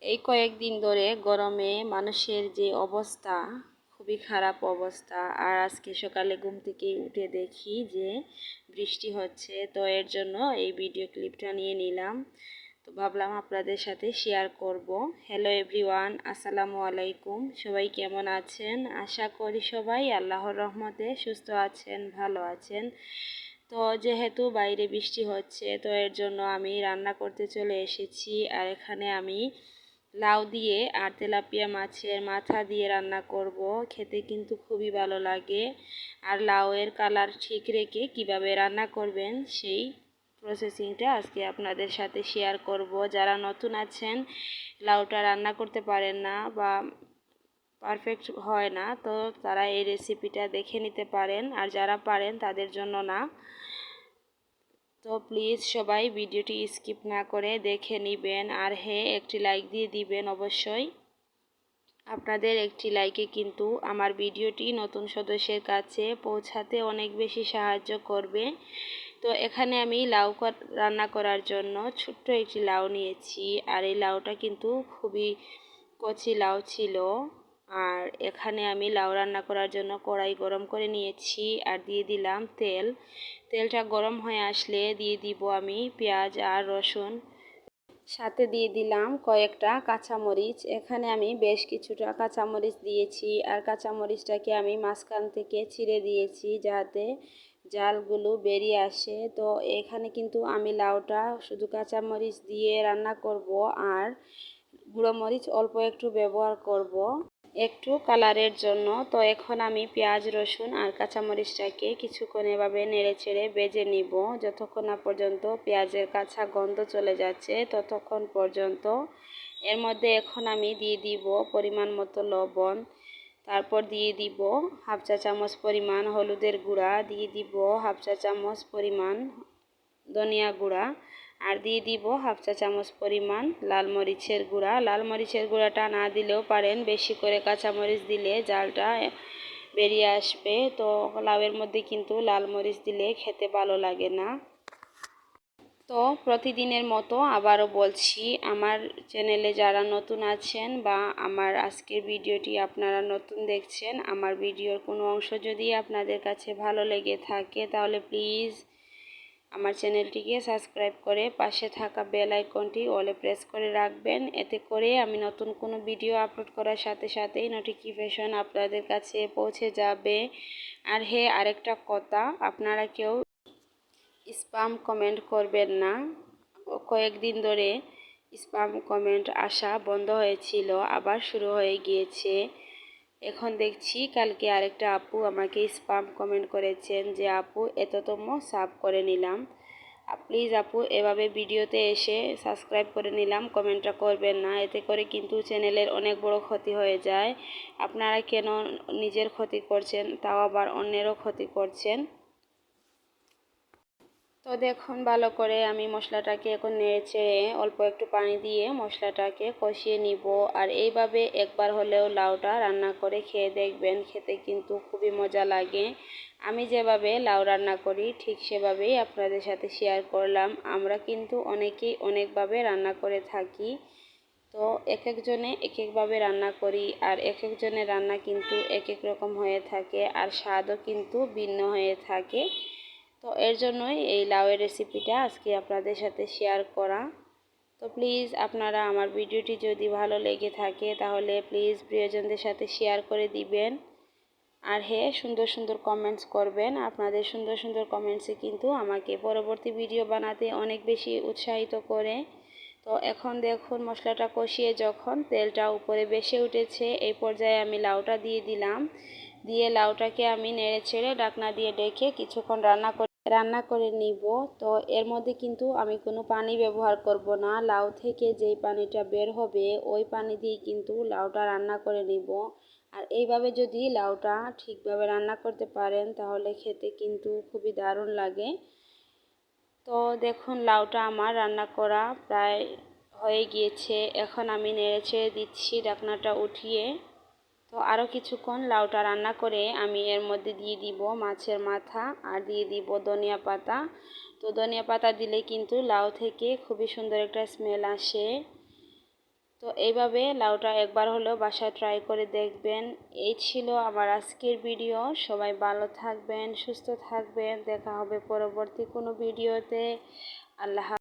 এই কয়েকদিন ধরে গরমে মানুষের যে অবস্থা, খুবই খারাপ অবস্থা। আর আজকে সকালে ঘুম থেকে উঠে দেখি যে বৃষ্টি হচ্ছে। তো এর জন্য এই ভিডিও ক্লিপটা নিয়ে নিলাম। তো ভাবলাম আপনাদের সাথে শেয়ার করব। হ্যালো এভরিওয়ান, আসসালামু আলাইকুম। সবাই কেমন আছেন? আশা করি সবাই আল্লাহর রহমতে সুস্থ আছেন, ভালো আছেন। তো যেহেতু বাইরে বৃষ্টি হচ্ছে, তো এর জন্য আমি রান্না করতে চলে এসেছি। আর এখানে আমি লাউ দিয়ে আর তেলাপিয়া মাছের মাথা দিয়ে রান্না করব। খেতে কিন্তু খুবই ভালো লাগে। আর লাউয়ের কালার ঠিক রেখে কিভাবে রান্না করবেন সেই প্রসেসিংটা আজকে আপনাদের সাথে শেয়ার করব। যারা নতুন আছেন, লাউটা রান্না করতে পারেন না বা পারফেক্ট হয় না, তো তারা এই রেসিপিটা দেখে নিতে পারেন। আর যারা পারেন তাদের জন্য না। তো প্লিজ সবাই ভিডিওটি স্কিপ না করে দেখে নেবেন। আর হ্যাঁ, একটি লাইক দিয়ে দিবেন অবশ্যই। আপনাদের একটি লাইকে কিন্তু আমার ভিডিওটি নতুন সদস্যের কাছে পৌঁছাতে অনেক বেশি সাহায্য করবে। তো এখানে আমি লাউ রান্না করার জন্য ছোট্ট একটি লাউ নিয়েছি। আর এই লাউটা কিন্তু খুবই কচি লাউ ছিল। আর এখানে আমি লাউ রান্না করার জন্য কড়াই গরম করে নিয়েছি আর দিয়ে দিলাম তেল। তেলটা গরম হয়ে আসলে দিয়ে দিব আমি পেঁয়াজ আর রসুন, সাথে দিয়ে দিলাম কয়েকটা কাঁচামরিচ। এখানে আমি বেশ কিছুটা কাঁচামরিচ দিয়েছি। আর কাঁচামরিচটাকে আমি মাঝখান থেকে ছিঁড়ে দিয়েছি যাতে জালগুলো বেরিয়ে আসে। তো এখানে কিন্তু আমি লাউটা শুধু কাঁচামরিচ দিয়ে রান্না করব আর গুঁড়ো মরিচ অল্প একটু ব্যবহার করব একটু কালারের জন্য। তো এখন আমি পেঁয়াজ, রসুন আর কাঁচামরিচটাকে কিছুক্ষণ এভাবে নেড়ে চেড়ে ভেজে নিব যতক্ষণ না পর্যন্ত পেঁয়াজের কাঁচা গন্ধ চলে যাচ্ছে, ততক্ষণ পর্যন্ত। এর মধ্যে এখন আমি দিয়ে দিব পরিমাণ মতো লবণ, তারপর দিয়ে দিব হাফ চা চামচ পরিমাণ হলুদের গুঁড়া, দিয়ে দিব হাফ চা চামচ পরিমাণ ধনিয়া গুঁড়া, আর দিয়ে দিব হাফ চা চামচ পরিমাণ লাল মরিচের গুঁড়া। লাল মরিচের গুঁড়াটা না দিলেও পারেন, বেশি করে কাঁচামরিচ দিলে জালটা বেরিয়ে আসবে। তো লাউয়ের মধ্যে কিন্তু লাল মরিচ দিলে খেতে ভালো লাগে না। তো প্রতিদিনের মতো আবারও বলছি, আমার চ্যানেলে যারা নতুন আছেন বা আমার আজকের ভিডিওটি আপনারা নতুন দেখছেন, আমার ভিডিওর কোনো অংশ যদি আপনাদের কাছে ভালো লেগে থাকে তাহলে প্লিজ আমার চ্যানেলটিকে সাবস্ক্রাইব করে পাশে থাকা বেল আইকনটি অলে প্রেস করে রাখবেন। এতে করে আমি নতুন কোনো ভিডিও আপলোড করার সাথে সাথেই নোটিফিকেশন আপনাদের কাছে পৌঁছে যাবে। আর হ্যাঁ, আরেকটা কথা, আপনারা কেউ স্প্যাম কমেন্ট করবেন না। কয়েকদিন ধরে স্প্যাম কমেন্ট আসা বন্ধ হয়েছিল, আবার শুরু হয়ে গিয়েছে। এখন দেখছি কালকে আরেকটা আপু আমাকে স্প্যাম কমেন্ট করেছেন যে আপু এততম সাব করে নিলাম। প্লিজ আপু, এভাবে ভিডিওতে এসে সাবস্ক্রাইব করে নিলাম কমেন্টটা করবেন না। এতে করে কিন্তু চ্যানেলের অনেক বড় ক্ষতি হয়ে যায়। আপনারা কেন নিজের ক্ষতি করছেন, তাও আবার অন্যেরও ক্ষতি করছেন। তো দেখুন, ভালো করে আমি মশলাটাকে এখন নেড়েচেড়ে অল্প একটু পানি দিয়ে মশলাটাকে কষিয়ে নিব। আর এইভাবে একবার হলেও লাউটা রান্না করে খেয়ে দেখবেন, খেতে কিন্তু খুবই মজা লাগে। আমি যেভাবে লাউ রান্না করি ঠিক সেভাবেই আপনাদের সাথে শেয়ার করলাম। আমরা কিন্তু অনেকেই অনেকভাবে রান্না করে থাকি। তো এক একজনে এক একভাবে রান্না করি, আর এক একজনের রান্না কিন্তু এক এক রকম হয়ে থাকে, আর স্বাদও কিন্তু ভিন্ন হয়ে থাকে। তো এর জন্যই এই লাউয়ের রেসিপিটা আজকে আপনাদের সাথে শেয়ার করা। তো প্লিজ আপনারা আমার ভিডিওটি যদি ভালো লেগে থাকে তাহলে প্লিজ প্রিয়জনদের সাথে শেয়ার করে দিবেন। আর হ্যাঁ, সুন্দর সুন্দর কমেন্টস করবেন। আপনাদের সুন্দর সুন্দর কমেন্টসে কিন্তু আমাকে পরবর্তী ভিডিও বানাতে অনেক বেশি উৎসাহিত করে। তো এখন দেখুন, মশলাটা কষিয়ে যখন তেলটা উপরে ভেসে উঠেছে, এই পর্যায়ে আমি লাউটা দিয়ে দিলাম। দিয়ে লাউটাকে আমি নেড়ে ছেড়ে ঢাকনা দিয়ে ডেকে কিছুক্ষণ রান্না করে নিব। তো এর মধ্যে কিন্তু আমি কোনো পানি ব্যবহার করব না। লাউ থেকে যেই পানিটা বের হবে ওই পানি দিয়ে কিন্তু লাউটা রান্না করে নিব। আর এইভাবে যদি লাউটা ঠিকভাবে রান্না করতে পারেন তাহলে খেতে কিন্তু খুবই দারুণ লাগে। তো দেখুন, লাউটা আমার রান্না করা প্রায় হয়ে গিয়েছে। এখন আমি নেড়েচেড়ে দিচ্ছি ঢাকনাটা উঠিয়ে। তো আরও কিছুক্ষণ লাউটা রান্না করে আমি এর মধ্যে দিয়ে দিব মাছের মাথা আর দিয়ে দিব ধনিয়া পাতা। তো ধনিয়া পাতা দিলে কিন্তু লাউ থেকে খুবই সুন্দর একটা স্মেল আসে। তো তো এইভাবে লাউটা একবার হলেও বাসায় ট্রাই করে দেখবেন। এই ছিল আমার আজকের ভিডিও। সবাই ভালো থাকবেন, সুস্থ থাকবেন। দেখা হবে পরবর্তী কোনো ভিডিওতে। আল্লাহ